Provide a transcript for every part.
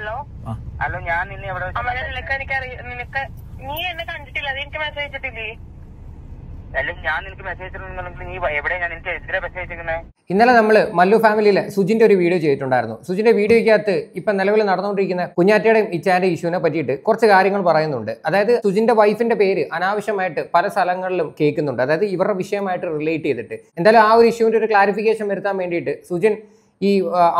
Hello hello, ഞാൻ നിന്നെ എവിടെ നിനക്ക് നീ എന്നെ കണ്ടിട്ടില്ല, അത് എനിക്ക് മെസ്സേജ് അയച്ചിട്ടില്ലേ? അല്ലെങ്കിൽ ഞാൻ നിനക്ക് മെസ്സേജ് അയച്ചിട്ടുണ്ടെങ്കിൽ നീ എവിടെ? ഞാൻ എനിക്ക് എത്ര മെസ്സേജ് അയച്ചിരിക്കുന്നത്? ഇന്നലെ നമ്മൾ മല്ലു ഫാമിലിയിലെ സുജിന്റെ ഒരു വീഡിയോ ചെയ്തിട്ടുണ്ടായിരുന്നു. സുജിന്റെ വീഡിയോയ്ക്കകത്ത് ഇപ്പം നിലവിൽ നടന്നുകൊണ്ടിരിക്കുന്ന കുഞ്ഞാറ്റയുടെയും ഇച്ചാന്റെ ഇഷ്യൂവിനെ പറ്റിയിട്ട് കുറച്ച് കാര്യങ്ങൾ പറയുന്നുണ്ട്. അതായത് സുജിന്റെ വൈഫിന്റെ പേര് അനാവശ്യമായിട്ട് പല സ്ഥലങ്ങളിലും കേൾക്കുന്നുണ്ട്, അതായത് ഇവരുടെ വിഷയമായിട്ട് റിലേറ്റ് ചെയ്തിട്ട്. എന്തായാലും ആ ഒരു ഇഷ്യൂവിന്റെ ഒരു ക്ലാരിഫിക്കേഷൻ വരുത്താൻ വേണ്ടിയിട്ട് സുജിൻ ഈ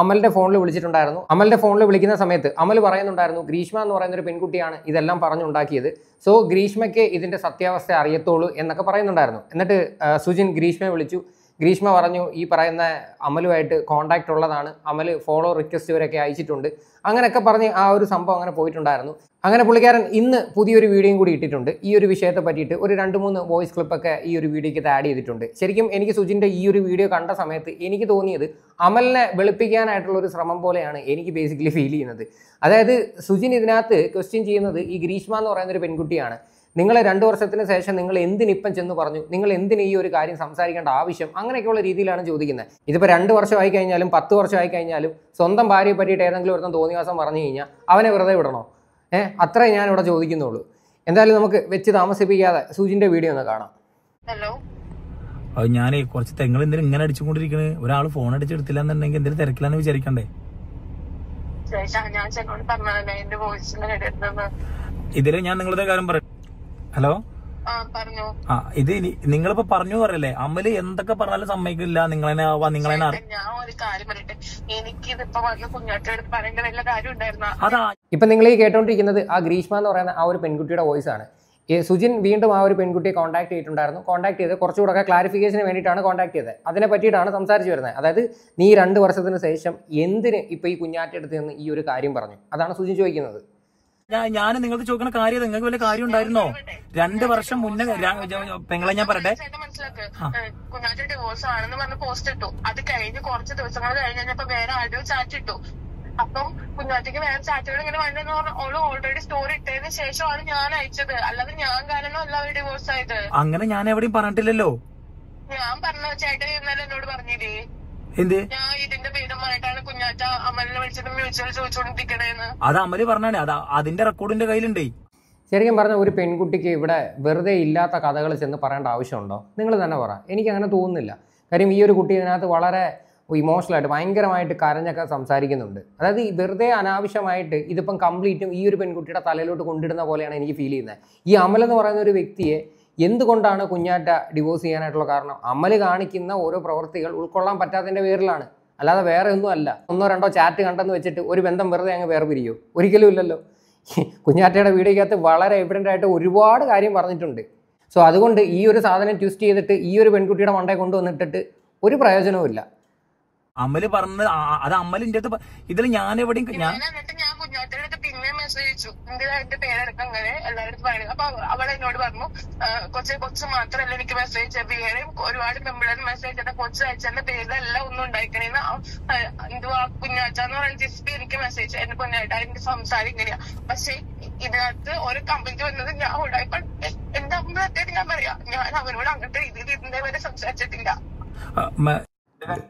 അമലിന്റെ ഫോണിൽ വിളിച്ചിട്ടുണ്ടായിരുന്നു. അമലിന്റെ ഫോണിൽ വിളിക്കുന്ന സമയത്ത് അമൽ പറയുന്നുണ്ടായിരുന്നു ഗ്രീഷ്മ എന്ന് പറയുന്ന ഒരു പെൺകുട്ടിയാണ് ഇതെല്ലാം പറഞ്ഞുണ്ടാക്കിയത്, സോ ഗ്രീഷ്മയ്ക്ക് ഇതിന്റെ സത്യാവസ്ഥ അറിയത്തുള്ളൂ എന്നൊക്കെ പറയുന്നുണ്ടായിരുന്നു. എന്നിട്ട് സുജിൻ ഗ്രീഷ്മയെ വിളിച്ചു. ഗ്രീഷ്മ പറഞ്ഞു ഈ പറയുന്ന അമലുമായിട്ട് കോണ്ടാക്ട് ഉള്ളതാണ്, അമൽ ഫോളോ റിക്വസ്റ്റ് വരെയൊക്കെ അയച്ചിട്ടുണ്ട്, അങ്ങനെയൊക്കെ പറഞ്ഞ് ആ ഒരു സംഭവം അങ്ങനെ പോയിട്ടുണ്ടായിരുന്നു. അങ്ങനെ പുള്ളിക്കാരൻ ഇന്ന് പുതിയൊരു വീഡിയോയും കൂടി ഇട്ടിട്ടുണ്ട് ഈ ഒരു വിഷയത്തെ പറ്റിയിട്ട്. ഒരു 2-3 വോയിസ് ക്ലിപ്പൊക്കെ ഈ ഒരു വീഡിയോയ്ക്ക് ആഡ് ചെയ്തിട്ടുണ്ട്. ശരിക്കും എനിക്ക് സുജിൻ്റെ ഈ ഒരു വീഡിയോ കണ്ട സമയത്ത് എനിക്ക് തോന്നിയത് അമലിനെ വെളുപ്പിക്കാനായിട്ടുള്ള ഒരു ശ്രമം പോലെയാണ് എനിക്ക് ബേസിക്കലി ഫീൽ ചെയ്യുന്നത്. അതായത് സുജിൻ ഇതിനകത്ത് ക്വസ്റ്റ്യൻ ചെയ്യുന്നത് ഈ ഗ്രീഷ്മ എന്ന് പറയുന്നൊരു പെൺകുട്ടിയാണ്. നിങ്ങൾ 2 വർഷത്തിന് ശേഷം നിങ്ങൾ എന്തിനിപ്പം ചെന്ന് പറഞ്ഞു, നിങ്ങൾ എന്തിന് ഈ ഒരു കാര്യം സംസാരിക്കേണ്ട ആവശ്യം, അങ്ങനെയൊക്കെയുള്ള രീതിയിലാണ് ചോദിക്കുന്നത്. ഇതിപ്പോൾ 2 വർഷമായി കഴിഞ്ഞാലും 10 വർഷമായി കഴിഞ്ഞാലും സ്വന്തം ഭാര്യയെ പറ്റിയിട്ട് ഏതെങ്കിലും ഒരുത്തം തോന്നിവാസം പറഞ്ഞു കഴിഞ്ഞാൽ അവനെ വെറുതെ വിടണോ? അത്രേ ഞാൻ ഇവിടെ ചോദിക്കുന്നുള്ളൂ. എന്തായാലും നമുക്ക് വെച്ച് താമസിപ്പിക്കാതെ സുജിന്റെ വീഡിയോ ഒന്ന് കാണാം. ഹലോ, ഞാൻ കുറച്ച് തെങ്ങൾ എന്തിനും ഇങ്ങനെ അടിച്ചുകൊണ്ടിരിക്കണേ? ഒരാൾ ഫോൺ അടിച്ചെടുത്തില്ല എന്നുണ്ടെങ്കിൽ എന്തെങ്കിലും തിരക്കിലാന്ന് വിചാരിക്കണ്ടേ? ഇതില് ഞാൻ നിങ്ങളുടെ കാര്യം പറയാം. ഹലോ, ഇത് നിങ്ങളിപ്പോ പറഞ്ഞു പറയല്ലേ, അമല് എന്തൊക്കെ പറഞ്ഞാലും സമ്മതിക്കില്ല, നിങ്ങളെ ഞാൻ ഒരു കാര്യം പറയട്ടെ, എനിക്കിതിപ്പോ വന്ന് കുഞ്ഞാറ്റോട് പറയേണ്ട വല്ല കാര്യം ഉണ്ടായിരുന്ന? അതാ ഇപ്പൊ നിങ്ങൾ ഈ കേട്ടോണ്ടിരിക്കുന്നത് ആ ഗ്രീഷ്മ എന്ന് പറയുന്ന ആ ഒരു പെൺകുട്ടിയുടെ വോയിസ് ആണ്. സുജിൻ വീണ്ടും ആ ഒരു പെൺകുട്ടിയെ കോൺടാക്ട് ചെയ്തിട്ടുണ്ടായിരുന്നു. കോൺടാക്ട് ചെയ്ത് കുറച്ചുകൂടെ ക്ലാരിഫിക്കേഷന് വേണ്ടിയിട്ടാണ് കോൺടാക്ട് ചെയ്തത്. അതിനെ പറ്റിയിട്ടാണ് സംസാരിച്ച് വരുന്നത്. അതായത് നീ 2 വർഷത്തിന് ശേഷം എന്തിന് ഇപ്പൊ ഈ കുഞ്ഞാറ്റെടുത്ത് നിന്ന് ഈ ഒരു കാര്യം പറഞ്ഞു, അതാണ് സുജിൻ ചോദിക്കുന്നത്. ഞാൻ നിങ്ങൾക്ക് ചോദിക്കുന്ന കാര്യം നിങ്ങൾക്ക് വല്ല കാര്യം ഉണ്ടായിരുന്നോ? 2 വർഷം മുന്നേ പെങ്ങളെ ഞാൻ പറയട്ടെ, കുഞ്ഞാറ്റ ഡിവോഴ്സ് ആണെന്ന് പറഞ്ഞ് പോസ്റ്റ് ഇട്ടു. അത് കഴിഞ്ഞ് കുറച്ച് ദിവസങ്ങൾ കഴിഞ്ഞപ്പോ വേറെ ആരോ ചാറ്റ് ഇട്ടു. അപ്പം കുഞ്ഞാറ്റയ്ക്ക് വേറെ ചാറ്റുകൾ ഇങ്ങനെ വേണ്ടെന്ന് പറഞ്ഞ ഓള് ഓൾറെഡി സ്റ്റോറി ഇട്ടതിന് ശേഷമാണ് ഞാൻ അയച്ചത്, അല്ലാതെ ഞാൻ കാരണം എല്ലാവരും ഡിവോഴ്സ് ആയത്. അങ്ങനെ ഞാൻ എവിടെയും പറഞ്ഞിട്ടില്ലല്ലോ. ഞാൻ പറഞ്ഞ ചേട്ടൻ ഇന്നലെ എന്നോട് പറഞ്ഞില്ലേ എന്ത് ഞാൻ ഇതിന്റെ പേരുമായിട്ടാണ് കുഞ്ഞാറ്റ അമലിനെ വിളിച്ചിട്ട് മ്യൂച്വൽ ചോദിച്ചോണ്ടിരിക്കണേന്ന്. അത് അമല് പറഞ്ഞാണ്, അതിന്റെ റെക്കോർഡിന്റെ കയ്യിലുണ്ട്. ശരിക്കും പറഞ്ഞ ഒരു പെൺകുട്ടിക്ക് ഇവിടെ വെറുതെ ഇല്ലാത്ത കഥകൾ ചെന്ന് പറയേണ്ട ആവശ്യമുണ്ടോ? നിങ്ങൾ തന്നെ പറ. എനിക്ക് അങ്ങനെ തോന്നുന്നില്ല. കാര്യം ഈ ഒരു കുട്ടി ഇതിനകത്ത് വളരെ ഇമോഷണലായിട്ട് ഭയങ്കരമായിട്ട് കരഞ്ഞൊക്കെ സംസാരിക്കുന്നുണ്ട്. അതായത് ഈ വെറുതെ അനാവശ്യമായിട്ട് ഇതിപ്പം കംപ്ലീറ്റും ഈ ഒരു പെൺകുട്ടിയുടെ തലയിലോട്ട് കൊണ്ടിടുന്ന പോലെയാണ് എനിക്ക് ഫീൽ ചെയ്യുന്നത്. ഈ അമൽ എന്ന് പറയുന്ന ഒരു വ്യക്തിയെ എന്തുകൊണ്ടാണ് കുഞ്ഞാറ്റ ഡിവോഴ്സ് ചെയ്യാനായിട്ടുള്ള കാരണം? അമൽ കാണിക്കുന്ന ഓരോ പ്രവൃത്തികൾ ഉൾക്കൊള്ളാൻ പറ്റാത്തതിൻ്റെ പേരിലാണ്, അല്ലാതെ വേറെ ഒന്നും അല്ല. 1-2 ചാറ്റ് കണ്ടെന്ന് വെച്ചിട്ട് ഒരു ബന്ധം വെറുതെ അങ്ങ് വേർപിരിയോ? ഒരിക്കലും ഇല്ലല്ലോ. കുഞ്ഞാറ്റയുടെ വീഡിയോയ്ക്കകത്ത് വളരെ എവിഡൻ്റ് ആയിട്ട് ഒരുപാട് കാര്യം പറഞ്ഞിട്ടുണ്ട്. സോ അതുകൊണ്ട് ഈ ഒരു സാധനം ട്വിസ്റ്റ് ചെയ്തിട്ട് ഈ ഒരു പെൺകുട്ടിയുടെ മണ്ടയെ കൊണ്ടുവന്നിട്ടിട്ട് ഒരു പ്രയോജനവും ഇല്ല. അമല് പറഞ്ഞത് അത് അമലിന്റെ അടുത്ത് ഇതിൽ ഞാൻ എവിടെയും ഞാൻ കുഞ്ഞാറ്റയുടെ അടുത്ത് പിന്നെ മെസ്സേജ് അയച്ചു, എന്റെ പേരെടുക്ക അങ്ങനെ എല്ലാവരും പറയുന്നത്. അപ്പൊ അവൾ എന്നോട് പറഞ്ഞു കൊച്ചു മാത്രമല്ല എനിക്ക് മെസ്സേജ്, വേറെയും ഒരുപാട് പെമ്പിളർ മെസ്സേജ് ചെയ്ത കൊച്ചു അയച്ചെന്റെ പേരിലെല്ലാം ഒന്നും ഉണ്ടായിക്കണേന്ന് എന്തുവാ കുഞ്ഞാറ്റെന്ന് പറയുന്ന ജിസ്പി എനിക്ക് മെസ്സേജ്, എന്റെ പൊന്നായിട്ട എനിക്ക് സംസാരം ഇങ്ങനെയാ. പക്ഷെ ഇതിനകത്ത് ഒരു കമ്പനിക്ക് വന്നത് ഞാൻ ഉണ്ടായപ്പോൾ എന്റെ അമ്മത്തേക്ക് ഞാൻ പറയാ, ഞാൻ അവനോട് അങ്ങനത്തെ രീതിയിൽ ഇതിന്റെ വരെ സംസാരിച്ചിട്ടില്ല.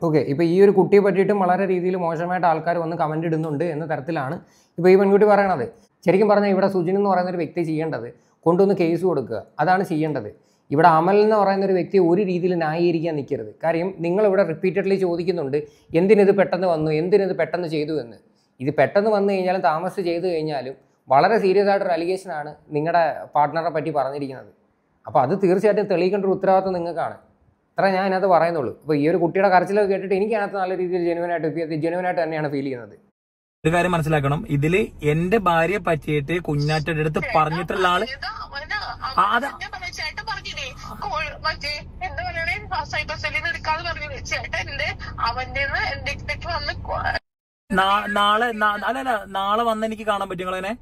ഓക്കെ, ഇപ്പോൾ ഈ ഒരു കുട്ടിയെ പറ്റിയിട്ടും വളരെ രീതിയിൽ മോശമായിട്ട് ആൾക്കാർ വന്ന് കമൻ്റ് ഇടുന്നുണ്ട് എന്ന തരത്തിലാണ് ഇപ്പോൾ ഈ പെൺകുട്ടി പറയണത്. ശരിക്കും പറഞ്ഞാൽ ഇവിടെ സുജിൻ എന്ന് പറയുന്ന ഒരു വ്യക്തി ചെയ്യേണ്ടത് കൊണ്ടുവന്ന് കേസ് കൊടുക്കുക, അതാണ് ചെയ്യേണ്ടത്. ഇവിടെ അമൽ എന്ന് പറയുന്ന ഒരു വ്യക്തി ഒരു രീതിയിൽ ന്യായീകരിക്കാൻ നിൽക്കരുത്. കാര്യം നിങ്ങളിവിടെ റിപ്പീറ്റഡ്ലി ചോദിക്കുന്നുണ്ട് എന്തിനിത് പെട്ടെന്ന് വന്നു, എന്തിനിത് പെട്ടെന്ന് ചെയ്തു എന്ന്. ഇത് പെട്ടെന്ന് വന്നു കഴിഞ്ഞാലും താമസിച്ച് ചെയ്തു കഴിഞ്ഞാലും വളരെ സീരിയസ് ആയിട്ടൊരു അലിഗേഷനാണ് നിങ്ങളുടെ പാർട്ട്ണറെ പറ്റി പറഞ്ഞിരിക്കുന്നത്. അപ്പോൾ അത് തീർച്ചയായിട്ടും തെളിയിക്കേണ്ട ഒരു ഉത്തരവാദിത്വം നിങ്ങൾക്കാണ്. അത്ര ഞാൻ അതിനകത്ത് പറയുന്നുള്ളൂ. അപ്പോൾ ഈ ഒരു കുട്ടിയുടെ കരച്ചിലൊക്കെ കേട്ടിട്ട് എനിക്ക് അതിനകത്ത് നല്ല രീതിയിൽ ജെനുവനായിട്ട് തന്നെയാണ് ഫീൽ ചെയ്യുന്നത്. ഒരു കാര്യം മനസ്സിലാക്കണം, ഇതില് എന്റെ ഭാര്യയെ പറ്റിയിട്ട് കുഞ്ഞാറ്റയുടെ അടുത്ത് പറഞ്ഞിട്ടുള്ള ആള് നാളെ വന്ന് എനിക്ക് കാണാൻ പറ്റും നിങ്ങളെ.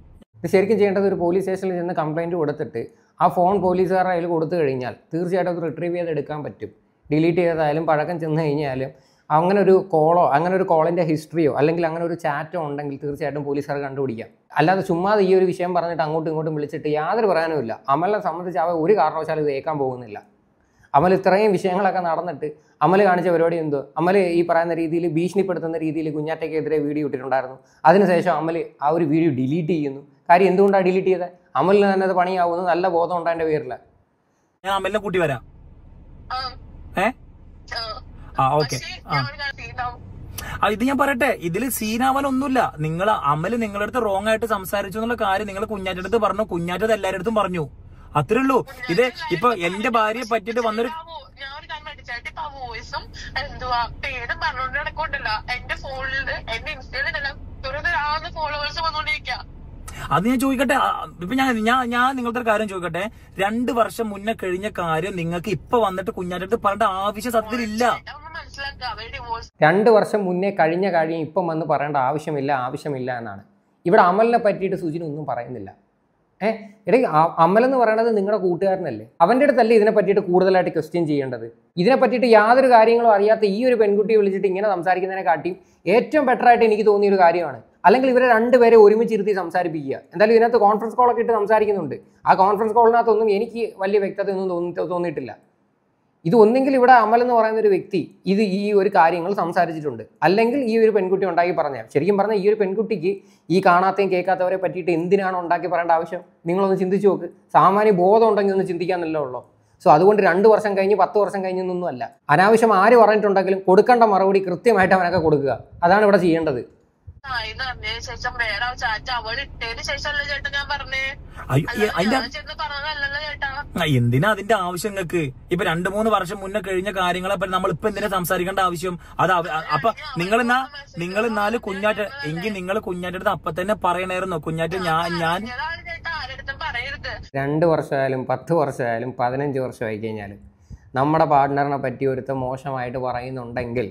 ശരിക്കും ചെയ്യേണ്ടത് ഒരു പോലീസ് സ്റ്റേഷനിൽ ചെന്ന് കംപ്ലയിൻറ്റ് കൊടുത്തിട്ട് ആ ഫോൺ പോലീസുകാരുടെ കയ്യിൽ കൊടുത്തു കഴിഞ്ഞാൽ തീർച്ചയായിട്ടും അത് റിട്രീവ് ചെയ്ത് എടുക്കാൻ പറ്റും. ഡിലീറ്റ് ചെയ്തതായാലും പഴക്കം ചെന്ന് കഴിഞ്ഞാലും അങ്ങനെ ഒരു കോളോ അങ്ങനെ ഒരു കോളിൻ്റെ ഹിസ്റ്ററിയോ അല്ലെങ്കിൽ അങ്ങനെ ഒരു ചാറ്റോ ഉണ്ടെങ്കിൽ തീർച്ചയായിട്ടും പോലീസുകാർ കണ്ടുപിടിക്കാം. അല്ലാതെ ചുമ്മാതെ ഈ ഒരു വിഷയം പറഞ്ഞിട്ട് അങ്ങോട്ടും ഇങ്ങോട്ടും വിളിച്ചിട്ട് യാതൊരു പറയാനുമില്ല. അമലിനെ സംബന്ധിച്ച് അവ ഒരു കാരണവശാലും ഇത് ഏൽക്കാൻ പോകുന്നില്ല. അമൽ ഇത്രയും വിഷയങ്ങളൊക്കെ നടന്നിട്ട് അമൽ കാണിച്ച പരിപാടി എന്തോ? അമൽ ഈ പറയുന്ന രീതിയിൽ ഭീഷണിപ്പെടുത്തുന്ന രീതിയിൽ കുഞ്ഞാറ്റയ്ക്കെതിരെ വീഡിയോ ഇട്ടിട്ടുണ്ടായിരുന്നു. അതിനുശേഷം അമൽ ആ ഒരു വീഡിയോ ഡിലീറ്റ് ചെയ്യുന്നു. കാര്യം എന്തുകൊണ്ടാണ് ഡിലീറ്റ് ചെയ്തത്? അമലിന് തന്നെ അത് പണിയാവുന്നത് നല്ല ബോധം ഉണ്ടായതിന്റെ പേരില്ല. ഞാൻ അമലിനെ കൂട്ടി വരാം. ഓക്കെ, ഇത് ഞാൻ പറയട്ടെ, ഇതില് സീനാവാനൊന്നുമില്ല. നിങ്ങൾ അമല് നിങ്ങളുടെ അടുത്ത് റോങ് ആയിട്ട് സംസാരിച്ചു എന്നുള്ള കാര്യം നിങ്ങൾ കുഞ്ഞാറ്റ അടുത്ത് പറഞ്ഞു, കുഞ്ഞാറ്റത് എല്ലാവരുടെ അടുത്തും പറഞ്ഞു. അത്രേ ഉള്ളൂ. ഇത് ഇപ്പൊ എന്റെ ഭാര്യയെ പറ്റിട്ട് വന്നൊരു വോയിസും എന്തുവാ പേരും പറഞ്ഞോണ്ട് നടക്കോണ്ടല്ല. എന്റെ ഫോണില് എന്റെ ഇൻസ്റ്റയിലല്ല ഫോളോവേഴ്സ് വന്നോണ്ടിരിക്കുക. അത് ഞാൻ ചോദിക്കട്ടെ, ഇപ്പൊ ഞാൻ നിങ്ങളുടെ ഒരു കാര്യം ചോദിക്കട്ടെ. 2 വർഷം മുന്നേ കഴിഞ്ഞ കാര്യം നിങ്ങൾക്ക് ഇപ്പൊ വന്നിട്ട് കുഞ്ഞാറ്റടുത്ത് പറയേണ്ട ആവശ്യം സത്യത്തിലില്ല. 2 വർഷം മുന്നേ കഴിഞ്ഞ കാര്യം ഇപ്പം വന്ന് പറയേണ്ട ആവശ്യമില്ല എന്നാണ്. ഇവിടെ അമലിനെ പറ്റിയിട്ട് സുജിൻ ഒന്നും പറയുന്നില്ല. എടേ, അമലെന്ന് പറയുന്നത് നിങ്ങളുടെ കൂട്ടുകാരനല്ലേ? അവൻ്റെ അടുത്തല്ലേ ഇതിനെ പറ്റിയിട്ട് കൂടുതലായിട്ട് ക്വസ്റ്റ്യൻ ചെയ്യേണ്ടത്? ഇതിനെ പറ്റിയിട്ട് യാതൊരു കാര്യങ്ങളും അറിയാത്ത ഈ ഒരു പെൺകുട്ടിയെ വിളിച്ചിട്ട് ഇങ്ങനെ സംസാരിക്കുന്നതിനെ കാട്ടിയും ഏറ്റവും ബെറ്ററായിട്ട് എനിക്ക് തോന്നിയൊരു കാര്യമാണ്. അല്ലെങ്കിൽ ഇവരെ രണ്ടുപേരെ ഒരുമിച്ചിരുത്തി സംസാരിപ്പിക്കുക. എന്തായാലും ഇതിനകത്ത് കോൺഫറൻസ് കോളൊക്കെ ഇട്ട് സംസാരിക്കുന്നുണ്ട്. ആ കോൺഫറൻസ് കോളിനകത്തൊന്നും എനിക്ക് വലിയ വ്യക്തതയൊന്നും തോന്നിയിട്ടില്ല. ഇത് ഒന്നെങ്കിൽ ഇവിടെ അമൽ എന്ന് പറയുന്ന ഒരു വ്യക്തി ഈ ഒരു കാര്യങ്ങൾ സംസാരിച്ചിട്ടുണ്ട്, അല്ലെങ്കിൽ ഈ ഒരു പെൺകുട്ടി ഉണ്ടാക്കി പറഞ്ഞാൽ. ശരിക്കും പറഞ്ഞാൽ ഈ ഒരു പെൺകുട്ടിക്ക് ഈ കാണാത്തയും കേൾക്കാത്തവരെ പറ്റിയിട്ട് എന്തിനാണ് ഉണ്ടാക്കി പറയേണ്ട ആവശ്യം? നിങ്ങളൊന്ന് ചിന്തിച്ചു നോക്ക്. സാമാന്യ ബോധം ഉണ്ടെങ്കിൽ ഒന്ന് ചിന്തിക്കാനല്ലോ ഉള്ളൂ. സോ അതുകൊണ്ട് 2 വർഷം കഴിഞ്ഞ് 10 വർഷം കഴിഞ്ഞൊന്നും അല്ല. അനാവശ്യം ആര് പറഞ്ഞിട്ടുണ്ടെങ്കിലും കൊടുക്കേണ്ട മറുപടി കൃത്യമായിട്ട് അവനൊക്കെ കൊടുക്കുക. അതാണ് ഇവിടെ ചെയ്യേണ്ടത്. ശേഷം വേറെ ചാറ്റ് അവൾ ഇട്ടതിന് ശേഷമല്ലേ ചേട്ടാ ഞാൻ പറഞ്ഞേ. പറഞ്ഞതല്ലല്ലോ ചേട്ടാ. എന്തിനാ അതിന്റെ ആവശ്യം നിങ്ങൾക്ക്? ഇപ്പൊ 2-3 വർഷം മുന്നേ കഴിഞ്ഞ കാര്യങ്ങളെ പറ്റി നമ്മളിപ്പോ എന്തിനാ സംസാരിക്കേണ്ട ആവശ്യം? അത് അപ്പൊ നിങ്ങൾ 4 കുഞ്ഞാറ്റ എങ്കിൽ നിങ്ങൾ കുഞ്ഞാറ്റടുത്ത് അപ്പൊ തന്നെ പറയണായിരുന്നു, കുഞ്ഞാറ്റ ഞാൻ 2 വർഷമായാലും 10 വർഷമായാലും 15 വർഷമായി കഴിഞ്ഞാലും നമ്മുടെ പാർട്ട്ണറിനെ പറ്റി ഒരുത്തം മോശമായിട്ട് പറയുന്നുണ്ടെങ്കിൽ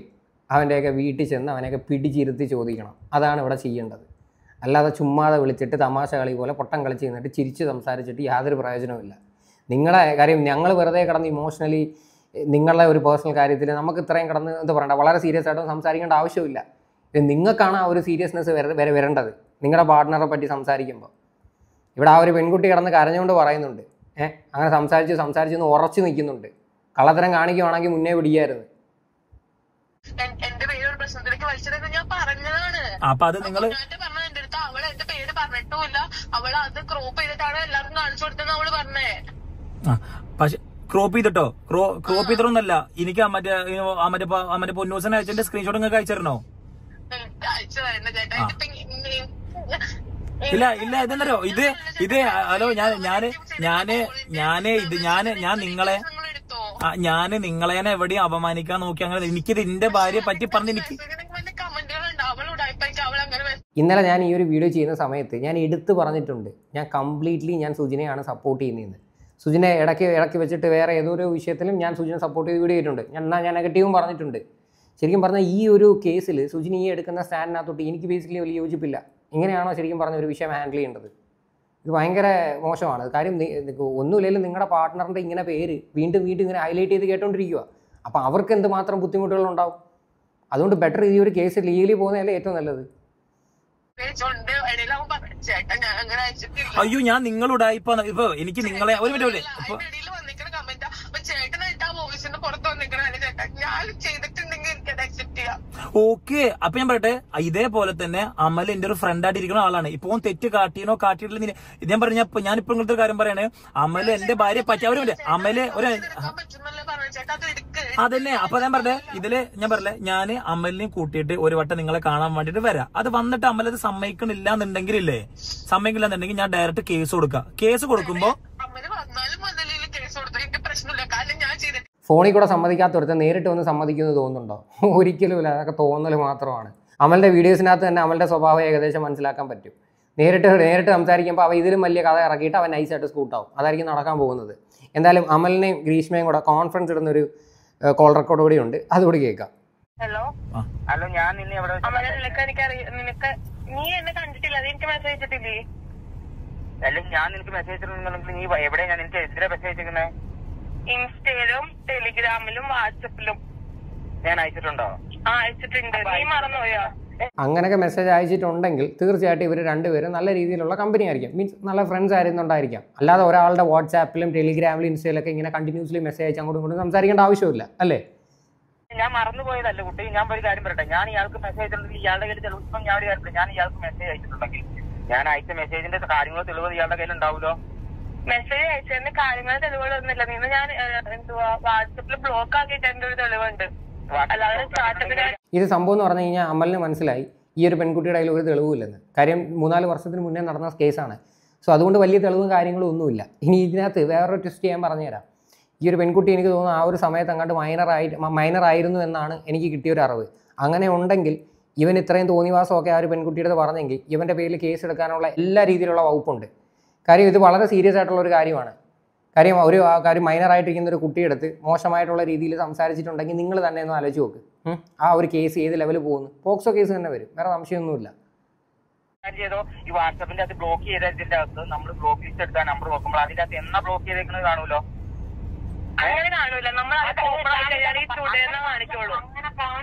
അവൻ്റെയൊക്കെ വീട്ടിൽ ചെന്ന് അവനെയൊക്കെ പിടിച്ചിരുത്തി ചോദിക്കണം. അതാണ് ഇവിടെ ചെയ്യേണ്ടത്. അല്ലാതെ ചുമ്മാതെ വിളിച്ചിട്ട് തമാശ കളി പോലെ പൊട്ടം കളിച്ച് നിന്നിട്ട് ചിരിച്ച് സംസാരിച്ചിട്ട് യാതൊരു പ്രയോജനവുമില്ല. നിങ്ങളെ കാര്യം ഞങ്ങൾ വെറുതെ കിടന്ന് ഇമോഷണലി നിങ്ങളുടെ ഒരു പേഴ്സണൽ കാര്യത്തിൽ നമുക്ക് ഇത്രയും കിടന്ന് എന്താ പറയണ്ട വളരെ സീരിയസ് ആയിട്ട് സംസാരിക്കേണ്ട ആവശ്യമില്ല. നിങ്ങൾക്കാണ് ആ ഒരു സീരിയസ്നെസ് വരേണ്ടത് നിങ്ങളുടെ പാർട്ട്ണറെ പറ്റി സംസാരിക്കുമ്പോൾ. ഇവിടെ ആ ഒരു പെൺകുട്ടി കിടന്ന് കരഞ്ഞുകൊണ്ട് പറയുന്നുണ്ട്, അങ്ങനെ സംസാരിച്ച് ഉറച്ചു നിൽക്കുന്നുണ്ട്. കള്ളത്തരം കാണിക്കുവാണെങ്കിൽ മുന്നേ പിടിക്കായിരുന്നു. എന്റെ പേര് ഒരു പ്രശ്നത്തിലേക്ക് വലിച്ചെടുത്ത് ഞാൻ പറഞ്ഞതാണ്. അപ്പൊ അത് നിങ്ങൾ പറഞ്ഞ എന്റെ അടുത്ത് അവൾ എന്റെ പേര് പറഞ്ഞിട്ടുമില്ല. അവൾ അത് ക്രോപ്പ് ചെയ്തിട്ടാണ് എല്ലാവർക്കും കാണിച്ചു കൊടുത്തെന്ന് അവള് പറഞ്ഞേ. പക്ഷെ ക്രോപ്പ് ചെയ്തിട്ടോ? ക്രോപ്പ് ചെയ്തിട്ടൊന്നല്ല. എനിക്ക് മറ്റേ പൊന്നൂസനെ അയച്ചതിന്റെ സ്ക്രീൻഷോട്ട് നിങ്ങൾക്ക് അയച്ചിരുന്നോ? അയച്ചതായിരുന്നു ചേട്ടാ. ഇല്ല ഇതെന്തോ ഇത് ഹലോ ഞാൻ നിങ്ങളെ എവിടെയും അപമാനിക്കാൻ നോക്കി. അങ്ങനെ എനിക്കിത് എന്റെ ഭാര്യയെ പറ്റി പറഞ്ഞ് എനിക്ക് ഇന്നലെ ഞാൻ ഈ ഒരു വീഡിയോ ചെയ്യുന്ന സമയത്ത് ഞാൻ എടുത്തു പറഞ്ഞിട്ടുണ്ട്, ഞാൻ കംപ്ലീറ്റ്ലി ഞാൻ സുജിനെയാണ് സപ്പോർട്ട് ചെയ്യുന്നതെന്ന്. സുജിനെ ഇടയ്ക്ക് വെച്ചിട്ട് വേറെ ഏതൊരു വിഷയത്തിലും ഞാൻ സുജിനെ സപ്പോർട്ട് ചെയ്ത് വീഡിയോ ചെയ്തിട്ടുണ്ട്. ഞാൻ നെഗറ്റീവും പറഞ്ഞിട്ടുണ്ട്. ശരിക്കും പറഞ്ഞാൽ ഈ ഒരു കേസിൽ സുജിന് ഈ എടുക്കുന്ന സ്റ്റാൻഡിനകത്തോട്ട് എനിക്ക് ബേസിക്കലി വലിയ യോജിപ്പില്ല. ഇങ്ങനെയാണോ ശരിക്കും പറഞ്ഞ ഒരു വിഷയം ഹാൻഡിൽ ചെയ്യേണ്ടത്? ഇത് ഭയങ്കര മോശമാണ്. കാര്യം ഒന്നുമില്ലെങ്കിലും നിങ്ങളുടെ പാർട്ട്ണറിൻ്റെ ഇങ്ങനെ പേര് വീണ്ടും ഇങ്ങനെ ഹൈലൈറ്റ് ചെയ്ത് കേട്ടോണ്ടിരിക്കുക. അപ്പോൾ അവർക്ക് എന്തുമാത്രം ബുദ്ധിമുട്ടുകളുണ്ടാവും. അതുകൊണ്ട് ബെറ്റർ ഈ ഒരു കേസ് ലീഗലി പോകുന്നതല്ലേ ഏറ്റവും നല്ലത്. അയ്യോ, ഞാൻ നിങ്ങളോട് ഇപ്പൊ എനിക്ക് നിങ്ങളെ ഒരു മിനിറ്റ് ഓക്കെ. അപ്പൊ ഞാൻ പറയട്ടെ, ഇതേപോലെ തന്നെ അമൽ എന്റെ ഒരു ഫ്രണ്ട് ആയിട്ട് ഇരിക്കുന്ന ആളാണ്. ഇപ്പൊ തെറ്റ് കാട്ടിയിട്ടില്ല. ഞാൻ പറഞ്ഞ ഞാനിപ്പോ ഇങ്ങനത്തെ കാര്യം പറയണേ, അമൽ എന്റെ ഭാര്യയെ പറ്റി അവരുമില്ലേ അമല് ഒരു അതന്നെ. അപ്പൊ ഞാൻ പറഞ്ഞേ, ഇതില് ഞാൻ പറഞ്ഞേ, ഞാൻ അമലിനെയും കൂട്ടിയിട്ട് ഒരു വട്ടം നിങ്ങളെ കാണാൻ വേണ്ടിട്ട് വരാം. അത് വന്നിട്ട് അമലത് സമ്മതിക്കണില്ല എന്നുണ്ടെങ്കിൽ ഞാൻ ഡയറക്റ്റ് കേസ് കൊടുക്കാം. കേസ് കൊടുക്കുമ്പോ ഫോണിൽ കൂടെ സമ്മതിക്കാത്തടുത്ത് നേരിട്ട് വന്ന് സമ്മതിക്കുമെന്ന് തോന്നുന്നുണ്ടോ? ഒരിക്കലുമില്ല. അതൊക്കെ തോന്നൽ മാത്രമാണ്. അമലിന്റെ വീഡിയോസിനകത്ത് തന്നെ അമലിന്റെ സ്വഭാവം ഏകദേശം മനസ്സിലാക്കാൻ പറ്റും. നേരിട്ട് സംസാരിക്കുമ്പോൾ അവ ഇതിലും വലിയ കഥ ഇറക്കിയിട്ട് അവൻ നൈസായിട്ട് സ്കൂട്ടാവും. അതായിരിക്കും നടക്കാൻ പോകുന്നത്. എന്തായാലും അമലിനെയും ഗ്രീഷ്മയും കൂടെ കോൺഫറൻസ് ഇടുന്നൊരു കോൾ റെക്കോർഡ് കൂടി ഉണ്ട്, അതുകൂടി കേൾക്കാം. ഹലോ ഞാൻ നിന്നെ എവിടെ നീ എന്നെ കണ്ടിട്ടില്ല, എനിക്ക് മെസ്സേജ് അയച്ചിട്ടില്ലേ? അല്ലെങ്കിൽ ഞാൻ നിനക്ക് മെസ്സേജ് അയച്ചിട്ടുണ്ടെങ്കിൽ നീ എവിടെയാ? ഞാൻ നിനക്ക് എത്ര മെസ്സേജ് അയച്ചിരിക്കുന്നത്? ഇൻസ്റ്റയിലും ടെലിഗ്രാമിലും വാട്സപ്പിലും ഞാൻ അയച്ചിട്ടുണ്ടോ? അയച്ചിട്ടുണ്ട്. നീ മറന്നുപോയോ? അങ്ങനെയൊക്കെ മെസ്സേജ് അയച്ചിട്ടുണ്ടെങ്കിൽ തീർച്ചയായിട്ടും ഇവർ രണ്ടുപേരും നല്ല രീതിയിലുള്ള കമ്പനി ആയിരിക്കും. മീൻസ് നല്ല ഫ്രണ്ട്സ് ആയിരുന്നുണ്ടായിരിക്കാം. അല്ലാതെ ഒരാളുടെ വാട്സാപ്പിലും ടെലിഗ്രാമിലും ഇൻസ്റ്റയിലൊക്കെ ഇങ്ങനെ കണ്ടിന്യൂസ്ലി മെസ്സേജ് അയച്ച് അങ്ങോട്ടും ഇങ്ങോട്ടും സംസാരിക്കേണ്ട ആവശ്യമില്ല, അല്ലേ? ഞാൻ മറന്നുപോയതല്ല കുട്ടി. ഞാൻ ഒരു കാര്യം പറയട്ടെ, ഞാൻ ഇയാൾക്ക് മെസ്സേജ് അയച്ചിട്ടുണ്ടെങ്കിൽ ഇയാളുടെ കയ്യിൽ തെളിവ്, ഇപ്പം ഞാൻ ഒരു കാര്യം പറയട്ടെ, ഞാൻ ഇയാൾക്ക് മെസ്സേജ് അയച്ചിട്ടുണ്ടെങ്കിൽ ഞാൻ അയച്ച മെസ്സേജിന്റെ കാര്യങ്ങളോ തെളിവ് ഇയാളുടെ കയ്യിൽ ഉണ്ടാവുമല്ലോ. മെസ്സേജ് അയച്ചതിന്റെ കാര്യങ്ങൾ തെളിവുകളൊന്നുമില്ല. നിന്ന് ഞാൻ എന്തുവാ വാട്സപ്പിൽ ബ്ലോക്ക് ആക്കിയിട്ട് എന്റെ ഒരു തെളിവുണ്ട്. അല്ലാതെ സ്റ്റാറ്റസിൽ ഇത് സംഭവം എന്ന് പറഞ്ഞു കഴിഞ്ഞാൽ അമലിന് മനസ്സിലായി ഈ ഒരു പെൺകുട്ടിയുടെ കയ്യിൽ ഒരു തെളിവുമില്ലെന്ന്. കാര്യം 3-4 വർഷത്തിന് മുന്നേ നടന്ന കേസാണ്. സോ അതുകൊണ്ട് വലിയ തെളിവും കാര്യങ്ങളും ഒന്നുമില്ല. ഇനി ഇതിനകത്ത് വേറൊരു ട്വിസ്റ്റ് ഞാൻ പറഞ്ഞുതരാം. ഈ ഒരു പെൺകുട്ടി എനിക്ക് തോന്നുന്നു ആ ഒരു സമയത്ത് അങ്ങോട്ട് മൈനർ ആയിരുന്നു എന്നാണ് എനിക്ക് കിട്ടിയൊരു അറിവ്. അങ്ങനെ ഉണ്ടെങ്കിൽ ഇവൻ ഇത്രയും തോന്നിവാസമൊക്കെ ആ ഒരു പെൺകുട്ടിയുടെ പറഞ്ഞെങ്കിൽ ഇവൻ്റെ പേരിൽ കേസ് എടുക്കാനുള്ള എല്ലാ രീതിയിലുള്ള വകുപ്പുണ്ട്. കാര്യം ഇത് വളരെ സീരിയസ് ആയിട്ടുള്ള ഒരു കാര്യമാണ്. കാര്യം കാര്യം മൈനറായിട്ടിരിക്കുന്ന ഒരു കുട്ടിയെടുത്ത് മോശമായിട്ടുള്ള രീതിയിൽ സംസാരിച്ചിട്ടുണ്ടെങ്കിൽ നിങ്ങൾ തന്നെ ഒന്ന് ആലോചിച്ച് നോക്ക്. ആ ഒരു കേസ് ഏത് ലെവലിൽ പോകുന്നു? പോക്സോ കേസ് തന്നെ വരും, വേറെ സംശയമൊന്നുമില്ല. ചെയ്തോ ഈ വാട്സാപ്പിന്റെ അകത്ത് ബ്ലോക്ക് ചെയ്തതിന്റെ അകത്ത് നമ്മൾ ബ്ലോക്ക് ലിസ്റ്റ് എടുക്കാൻ നമ്പർ നോക്കുമ്പോൾ അതിന്റെ അകത്ത് എന്നാ ബ്ലോക്ക് ചെയ്തേക്കുന്നത് കാണൂലോ. അങ്ങനെ കാണൂല. നമ്മൾ ടുഡേന്ന് കാണിക്കുള്ളൂ.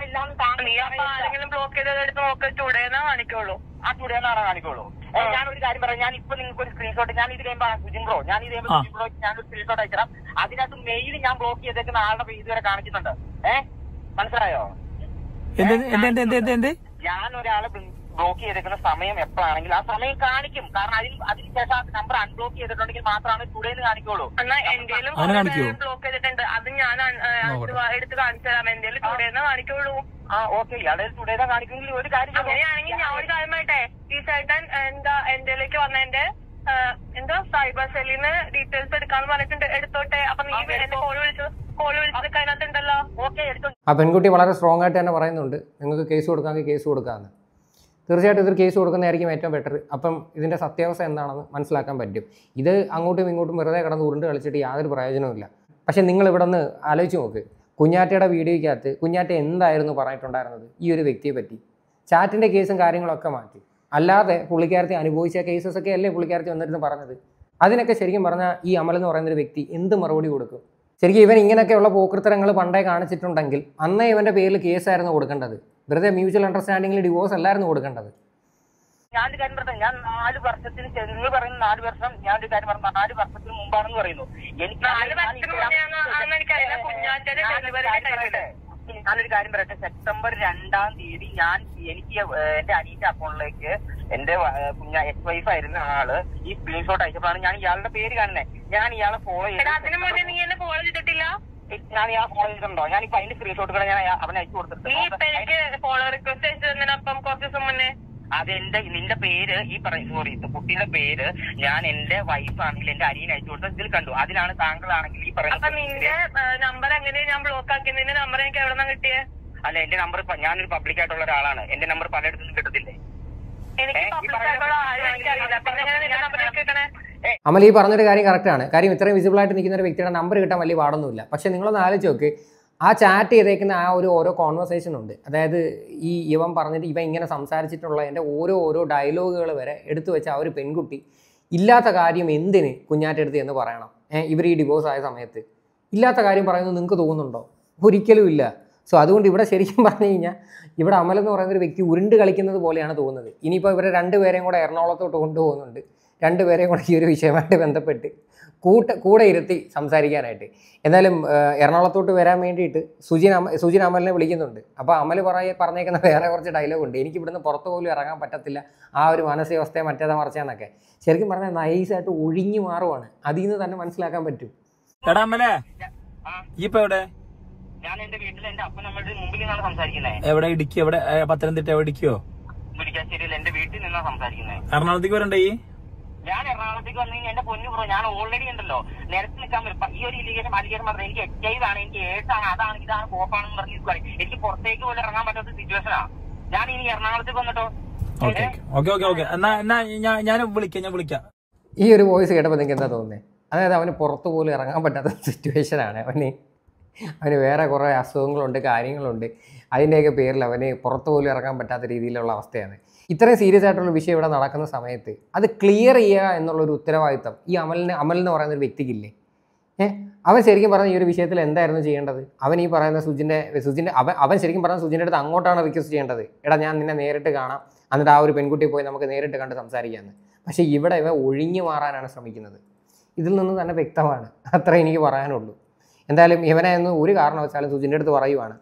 നീ അപ്പൊ ആരെങ്കിലും ബ്ലോക്ക് ചെയ്തെടുത്ത് നോക്ക്, ടുഡേന്ന് കാണിക്കുള്ളൂ. ആ ടുഡേന്നാണ് കാണിക്കുള്ളൂ. ഞാനൊരു കാര്യം പറയാം, ഞാൻ ഇപ്പൊ നിങ്ങൾക്ക് ഒരു സ്ക്രീൻഷോട്ട്, ഞാൻ ഇത് കഴിയുമ്പോൾ സുജിൻ ബ്രോ, ഞാൻ ഇത് കഴിയുമ്പോൾ സുജിൻ ബ്രോ ഞാനൊരു സ്ക്രീൻഷോട്ട് അയച്ചിടാം. അതിനകത്ത് മെയിൽ ഞാൻ ബ്ലോക്ക് ചെയ്തേക്കുന്ന ആളുടെ ഇതുവരെ കാണിക്കുന്നുണ്ട്. മനസ്സിലായോ? ഞാൻ ഒരാളെ ബ്ലോക്ക് ചെയ്തേക്കുന്ന സമയം എപ്പോഴാണെങ്കിൽ ആ സമയം കാണിക്കും. കാരണം അതിനുശേഷം ആ നമ്പർ അൺബ്ലോക്ക് ചെയ്തിട്ടുണ്ടെങ്കിൽ മാത്രമാണ് ടുഡേന്ന് കാണിക്കുള്ളൂ. എന്നാൽ എന്റെയിലും ബ്ലോക്ക് ചെയ്തിട്ടുണ്ട്, അത് ഞാൻ എടുത്ത് കാണിച്ചു തരാം. എന്റെയിലും ടുഡേന്ന് കാണിക്കുള്ളൂ. ആ ഓക്കെ, ഇയാളെ ടുഡേന്ന് കാണിക്കുമെങ്കിൽ ഒരു കാര്യം, അങ്ങനെയാണെങ്കിൽ ഞാൻ ഒരു കാര്യമായിട്ടെ, ഈ ചേട്ടൻ എന്റെയിലേക്ക് വന്നതിന്റെ സൈബർ സെല്ലിന്ന് ഡീറ്റെയിൽസ് എടുക്കാന്ന് പറഞ്ഞിട്ടുണ്ട്. എടുത്തോട്ടെ. അപ്പൊ നീ എന്റെ കോള് വിളിച്ചതൊക്കെ അതിനകത്തുണ്ടല്ലോ. ഓക്കെ, എടുത്തു. ആ പെൺകുട്ടി വളരെ സ്ട്രോങ് ആയിട്ട് തന്നെ പറയുന്നുണ്ട്, നിങ്ങൾക്ക് കേസ് കൊടുക്കാമെങ്കിൽ കേസ് കൊടുക്കാമെന്ന്. തീർച്ചയായിട്ടും ഇതൊരു കേസ് കൊടുക്കുന്നതായിരിക്കും ഏറ്റവും ബെറ്റർ. അപ്പം ഇതിൻ്റെ സത്യാവസ്ഥ എന്താണെന്ന് മനസ്സിലാക്കാൻ പറ്റും. ഇത് അങ്ങോട്ടും ഇങ്ങോട്ടും വെറുതെ കിടന്ന് ഉരുണ്ട് കളിച്ചിട്ട് യാതൊരു പ്രയോജനവുമില്ല. പക്ഷേ നിങ്ങൾ ഇവിടെ നിന്ന് ആലോചിച്ച് നോക്ക്, കുഞ്ഞാറ്റയുടെ വീഡിയോയ്ക്കകത്ത് കുഞ്ഞാറ്റ എന്തായിരുന്നു പറഞ്ഞിട്ടുണ്ടായിരുന്നത് ഈ ഒരു വ്യക്തിയെ പറ്റി? ചാറ്റിൻ്റെ കേസും കാര്യങ്ങളൊക്കെ മാറ്റി, അല്ലാതെ പുള്ളിക്കാരത്തെ അനുഭവിച്ച കേസസൊക്കെ അല്ലേ പുള്ളിക്കാരത്തി വന്നിരുന്ന് പറഞ്ഞത്. അതിനൊക്കെ ശരിക്കും പറഞ്ഞാൽ ഈ അമൽ എന്ന് പറയുന്നൊരു വ്യക്തി എന്ത് മറുപടി കൊടുക്കും? ശരിക്കും ഇവൻ ഇങ്ങനെയൊക്കെയുള്ള പോക്കൃത്തരങ്ങൾ പണ്ടേ കാണിച്ചിട്ടുണ്ടെങ്കിൽ അന്നേ ഇവൻ്റെ പേരിൽ കേസായിരുന്നു കൊടുക്കേണ്ടത്. വെറുതെ മ്യൂച്വൽ അണ്ടർസ്റ്റാൻഡിങ്ങിൽ ഡിവോഴ്സ് അല്ലായിരുന്നു കൊടുക്കേണ്ടത്. ഞാനൊരു കാര്യം പറഞ്ഞത്, ഞാൻ 4 വർഷത്തിന് നിങ്ങൾ പറയുന്ന 4 വർഷം, ഞാനൊരു കാര്യം പറഞ്ഞ 4 വർഷത്തിന് മുമ്പാണെന്ന് പറയുന്നു. ഞാനൊരു കാര്യം പറയട്ടെ, സെപ്റ്റംബർ 2-ാം തീയതി എനിക്ക് എന്റെ അനിയന്റെ അക്കൗണ്ടിലേക്ക് എന്റെ എക്സ് വൈഫ് ആയിരുന്ന ആള് ഈ സ്ക്രീൻഷോട്ട് അയച്ചപ്പോഴാണ് ഞാൻ ഇയാളുടെ പേര് കാണുന്നത്. ഞാൻ ഇയാളെ ഫോളോ ചെയ്തിട്ടില്ല. ഞാൻ ഇയാളെ ഫോളോ ചെയ്തിട്ടുണ്ടോ? ഞാനിപ്പോ അതിന്റെ സ്ക്രീൻഷോട്ടുകൾ ഞാൻ അവനെ അയച്ചു കൊടുത്തിട്ടുണ്ട്. അതെന്റെ നിന്റെ പേര് ഈ കുട്ടിയുടെ പേര് ഞാൻ എന്റെ വൈഫ് ആണെങ്കിൽ എന്റെ അനിയനെ അയച്ചു കൊടുത്തത് ഇതിൽ കണ്ടു. അതിലാണ് താങ്കളാണെങ്കിൽ ഈ പറയുന്നത്. നിന്റെ നമ്പർ എങ്ങനെയാ ഞാൻ ബ്ലോക്ക് ആക്കി? നിന്റെ നമ്പർ എനിക്ക് എവിടെ നിന്നാ കിട്ടിയേ? അല്ല, എന്റെ നമ്പർ ഞാനൊരു പബ്ലിക് ആയിട്ടുള്ള ഒരാളാണ്. എന്റെ നമ്പർ പലയിടത്തുനിന്നും കിട്ടത്തില്ലേ? അമൽ ഈ പറഞ്ഞൊരു കാര്യം കറക്റ്റാണ്. കാര്യം ഇത്രയും വിസിബിളായിട്ട് നിൽക്കുന്ന ഒരു വ്യക്തിയുടെ നമ്പർ കിട്ടാൻ വലിയ പാടൊന്നുമില്ല. പക്ഷെ നിങ്ങളൊന്ന് ആലോചിച്ച് നോക്ക്, ആ ചാറ്റ് ചെയ്തേക്കുന്ന ആ ഓരോ കോൺവെർസേഷൻ ഉണ്ട്. അതായത് ഇവൻ പറഞ്ഞിട്ട് ഇവൻ ഇങ്ങനെ സംസാരിച്ചിട്ടുള്ളതിൻ്റെ ഓരോ ഡയലോഗുകൾ വരെ എടുത്തു വെച്ച ആ ഒരു പെൺകുട്ടി ഇല്ലാത്ത കാര്യം എന്തിന് കുഞ്ഞാറ്റെടുത്ത് എന്ന് പറയണം? ഇവർ ഈ ഡിവോഴ്സ് ആയ സമയത്ത് ഇല്ലാത്ത കാര്യം പറയുന്നത് നിങ്ങൾക്ക് തോന്നുന്നുണ്ടോ? ഒരിക്കലും ഇല്ല. സോ അതുകൊണ്ട് ഇവിടെ ശരിക്കും പറഞ്ഞു കഴിഞ്ഞാൽ ഇവിടെ അമൽ എന്ന് പറയുന്ന ഒരു വ്യക്തി ഉരുണ്ട് കളിക്കുന്നത് പോലെയാണ് തോന്നുന്നത്. ഇനിയിപ്പോൾ ഇവരെ 2 പേരെയും കൂടെ എറണാകുളത്തോട്ട് കൊണ്ടുപോകുന്നുണ്ട്. 2 പേരെയും കൂടെ ഈ ഒരു വിഷയമായിട്ട് ബന്ധപ്പെട്ട് കൂടെ ഇരുത്തി സംസാരിക്കാനായിട്ട്. എന്തായാലും എറണാകുളത്തോട്ട് വരാൻ വേണ്ടിയിട്ട് സുജിൻ അമലിനെ വിളിക്കുന്നുണ്ട്. അപ്പോൾ അമൽ പറഞ്ഞേക്കുന്ന വേറെ കുറച്ച് ഡയലോഗുണ്ട്. എനിക്ക് ഇവിടുന്ന് പുറത്ത് പോലും ഇറങ്ങാൻ പറ്റത്തില്ല, ആ ഒരു മാനസികാവസ്ഥയെ മറ്റേതാ മറിച്ചാന്നൊക്കെ. ശരിക്കും പറഞ്ഞാൽ നൈസായിട്ട് ഒഴിഞ്ഞു മാറുവാണ്. അതിൽ നിന്ന് തന്നെ മനസ്സിലാക്കാൻ പറ്റും. എടാ അമലേ, ഇപ്പൊ എവിടെ? ഞാൻ എന്റെ വീട്ടിൽ എന്റെ അപ്പനമ്മയുടെ മുമ്പിൽ നിന്നാണ് സംസാരിക്കുന്നത്. എവിടെ? ഇടുക്കി? എവിടെ? പത്തനംതിട്ട? എവിടെ? ഇടുക്കിയോ? മുരിക്കാശ്ശേരിയിൽ എന്റെ വീട്ടിൽ നിന്നാണ് സംസാരിക്കുന്നത്. എറണാകുളത്തേക്ക് വരണ്ടേ? ഞാൻ എറണാകുളത്തേക്ക് വന്നു കഴിഞ്ഞാൽ എന്റെ പൊന്നു ബ്രോ, ഞാൻ ഓൾറെഡി ഉണ്ടല്ലോ നിരത്തി നിൽക്കാൻ വരും. ഈ ഒരു അലിഗേഷൻ പറഞ്ഞത് എനിക്ക് HIV ആണ്, എനിക്ക് AIDS ആണ്, അതാണ് ഇതാണ് കോപ്പാണെന്ന് പറഞ്ഞ് എനിക്ക് പുറത്തേക്ക് പോലും ഇറങ്ങാൻ പറ്റാത്ത സിറ്റുവേഷനാണ്. ഞാൻ ഇനി എറണാകുളത്തേക്ക് വന്നിട്ടോ. ഞാൻ വിളിക്കാം. ഈ ഒരു വോയിസ് കേട്ടപ്പോൾ നിങ്ങൾക്ക് എന്താ തോന്നുന്നത്? അതായത് അവന് പുറത്തു പോലും ഇറങ്ങാൻ പറ്റാത്ത സിറ്റുവേഷനാണ്. അവന് വേറെ കുറേ അസുഖങ്ങളുണ്ട്, കാര്യങ്ങളുണ്ട്. അതിൻ്റെയൊക്കെ പേരിൽ അവന് പുറത്തു പോലും ഇറങ്ങാൻ പറ്റാത്ത രീതിയിലുള്ള അവസ്ഥയാണ്. ഇത്രയും സീരിയസ് ആയിട്ടുള്ള വിഷയം ഇവിടെ നടക്കുന്ന സമയത്ത് അത് ക്ലിയർ ചെയ്യുക എന്നുള്ളൊരു ഉത്തരവാദിത്തം ഈ അമൽ എന്ന് പറയുന്നൊരു വ്യക്തിക്കില്ലേ? അവൻ ശരിക്കും പറഞ്ഞ ഈ ഒരു വിഷയത്തിൽ എന്തായിരുന്നു ചെയ്യേണ്ടത്? അവൻ ഈ പറയുന്ന സുജിൻ്റെ അവൻ ശരിക്കും പറഞ്ഞ സുജിൻ്റെ അടുത്ത് അങ്ങോട്ടാണ് റിക്വസ്റ്റ് ചെയ്യേണ്ടത്. എടാ ഞാൻ നിന്നെ നേരിട്ട് കാണാം, എന്നിട്ട് ആ ഒരു പെൺകുട്ടിയെ പോയി നമുക്ക് നേരിട്ട് കണ്ട് സംസാരിക്കാമെന്ന്. പക്ഷേ ഇവിടെ ഇവ ഒഴിഞ്ഞു മാറാനാണ് ശ്രമിക്കുന്നത്. ഇതിൽ നിന്ന് തന്നെ വ്യക്തമാണ്. അത്ര എനിക്ക് പറയാനുള്ളൂ. എന്തായാലും ഇവനെ ഒന്ന് ഒരു കാരണവശാലും സുജിൻ്റെ അടുത്ത് പറയുവാണ്,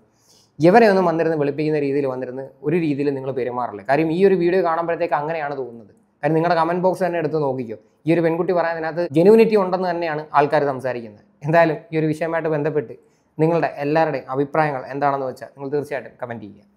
ഇവരെ ഒന്നും വന്നിരുന്ന് വെളുപ്പിക്കുന്ന രീതിയിൽ വന്നിരുന്ന് ഒരു രീതിയിൽ നിങ്ങൾ പെരുമാറില്ല. കാര്യം ഈ ഒരു വീഡിയോ കാണുമ്പോഴത്തേക്ക് അങ്ങനെയാണ് തോന്നുന്നത്. കാര്യം നിങ്ങളുടെ കമൻറ്റ് ബോക്സ് തന്നെ എടുത്ത് നോക്കിക്കോ. ഈ ഒരു പെൺകുട്ടി പറയുന്നതിനകത്ത് ജെനുവിനിറ്റി ഉണ്ടെന്ന് തന്നെയാണ് ആൾക്കാർ സംസാരിക്കുന്നത്. എന്തായാലും ഈ ഒരു വിഷയമായിട്ട് ബന്ധപ്പെട്ട് നിങ്ങളുടെ എല്ലാവരുടെയും അഭിപ്രായങ്ങൾ എന്താണെന്ന് വെച്ചാൽ നിങ്ങൾ തീർച്ചയായിട്ടും കമൻറ്റ് ചെയ്യുക.